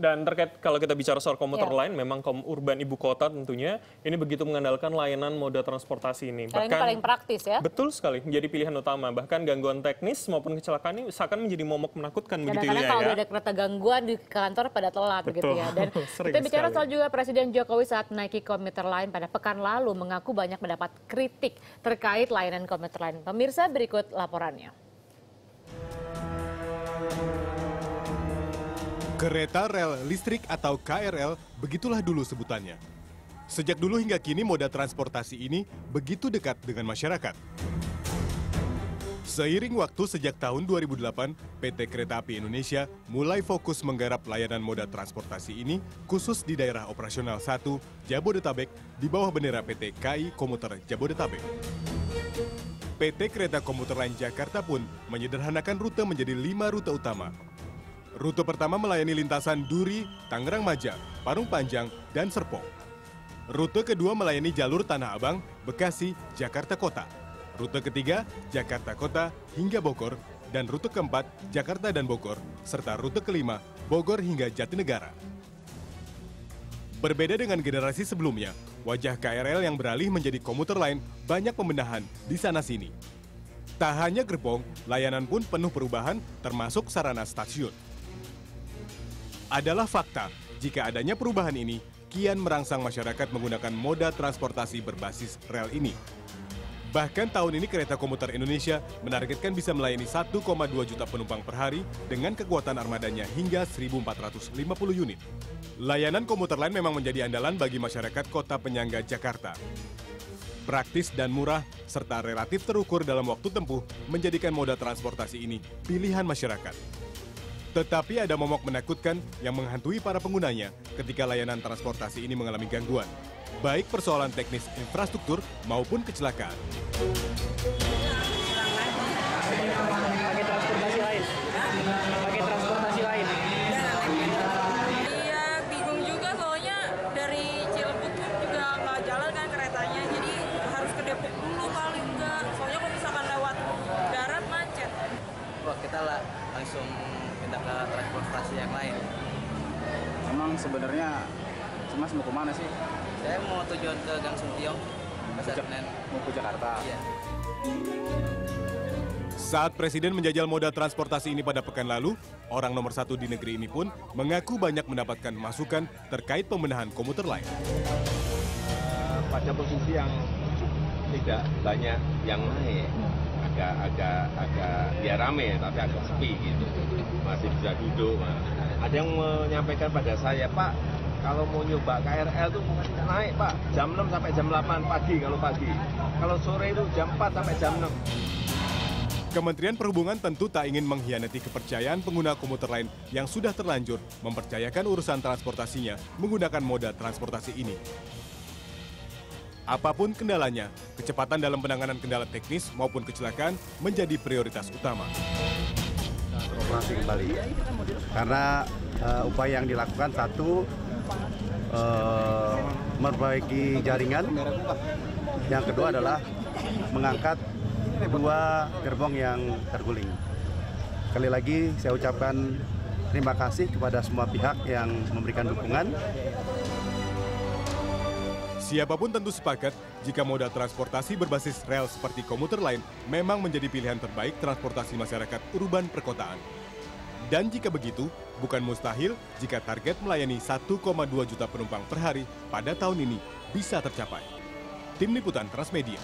Dan terkait kalau kita bicara soal komuter lain, memang urban ibu kota tentunya ini begitu mengandalkan layanan moda transportasi ini. Bahkan ini paling praktis ya. Betul sekali, menjadi pilihan utama. Bahkan gangguan teknis maupun kecelakaan ini seakan menjadi momok menakutkan begitu ya. Kalau ada kereta gangguan di kantor pada telat gitu ya. Dan kita bicara soal juga Presiden Jokowi saat menaiki komuter lain pada pekan lalu mengaku banyak mendapat kritik terkait layanan komuter lain. Pemirsa, berikut laporannya. Kereta rel listrik atau KRL, begitulah dulu sebutannya. Sejak dulu hingga kini moda transportasi ini begitu dekat dengan masyarakat. Seiring waktu sejak tahun 2008, PT Kereta Api Indonesia mulai fokus menggarap layanan moda transportasi ini khusus di daerah operasional 1 Jabodetabek di bawah bendera PT KAI Komuter Jabodetabek. PT Kereta Komuter Lain Jakarta pun menyederhanakan rute menjadi 5 rute utama. Rute pertama melayani lintasan Duri, Tangerang Maja, Parung Panjang, dan Serpong. Rute kedua melayani jalur Tanah Abang, Bekasi, Jakarta Kota. Rute ketiga, Jakarta Kota hingga Bogor. Dan rute keempat, Jakarta dan Bogor. Serta rute kelima, Bogor hingga Jatinegara. Berbeda dengan generasi sebelumnya, wajah KRL yang beralih menjadi komuter lain banyak pembenahan di sana-sini. Tak hanya gerbong, layanan pun penuh perubahan termasuk sarana stasiun. Adalah fakta, jika adanya perubahan ini, kian merangsang masyarakat menggunakan moda transportasi berbasis rel ini. Bahkan tahun ini Kereta Komuter Indonesia menargetkan bisa melayani 1,2 juta penumpang per hari dengan kekuatan armadanya hingga 1.450 unit. Layanan komuter lain memang menjadi andalan bagi masyarakat kota penyangga Jakarta. Praktis dan murah, serta relatif terukur dalam waktu tempuh, menjadikan moda transportasi ini pilihan masyarakat. Tetapi ada momok menakutkan yang menghantui para penggunanya ketika layanan transportasi ini mengalami gangguan, baik persoalan teknis infrastruktur maupun kecelakaan. Pakai transportasi lain. Iya, bingung juga soalnya dari Cilebut pun juga nggak jalan kan keretanya, jadi harus ke Depok dulu paling enggak. Soalnya kalau misalkan lewat darat macet. Wah, kita langsung pindah ke transportasi yang lain. Emang sebenarnya Mas mau kemana sih? Saya mau tujuan ke Gang Suntiong, Pasar Senen. Mau ke Jakarta? Iya. Saat Presiden menjajal moda transportasi ini pada pekan lalu, orang nomor 1 di negeri ini pun mengaku banyak mendapatkan masukan terkait pembenahan komuter lain. Pada posisi yang tidak banyak yang naik, agak ya rame tapi agak sepi gitu, masih bisa duduk. Ada yang menyampaikan pada saya, Pak, kalau mau nyoba KRL tuh naik Pak, jam 6 sampai jam 8 pagi kalau pagi, kalau sore itu jam 4 sampai jam 6. Kementerian Perhubungan tentu tak ingin mengkhianati kepercayaan pengguna komuter lain yang sudah terlanjur mempercayakan urusan transportasinya menggunakan moda transportasi ini. Apapun kendalanya, kecepatan dalam penanganan kendala teknis maupun kecelakaan menjadi prioritas utama. Operasi kembali, karena upaya yang dilakukan satu, memperbaiki jaringan, yang kedua adalah mengangkat 2 gerbong yang terguling. Sekali lagi saya ucapkan terima kasih kepada semua pihak yang memberikan dukungan. Siapapun tentu sepakat jika moda transportasi berbasis rel seperti komuter lain memang menjadi pilihan terbaik transportasi masyarakat urban perkotaan. Dan jika begitu, bukan mustahil jika target melayani 1,2 juta penumpang per hari pada tahun ini bisa tercapai. Tim Liputan Transmedia.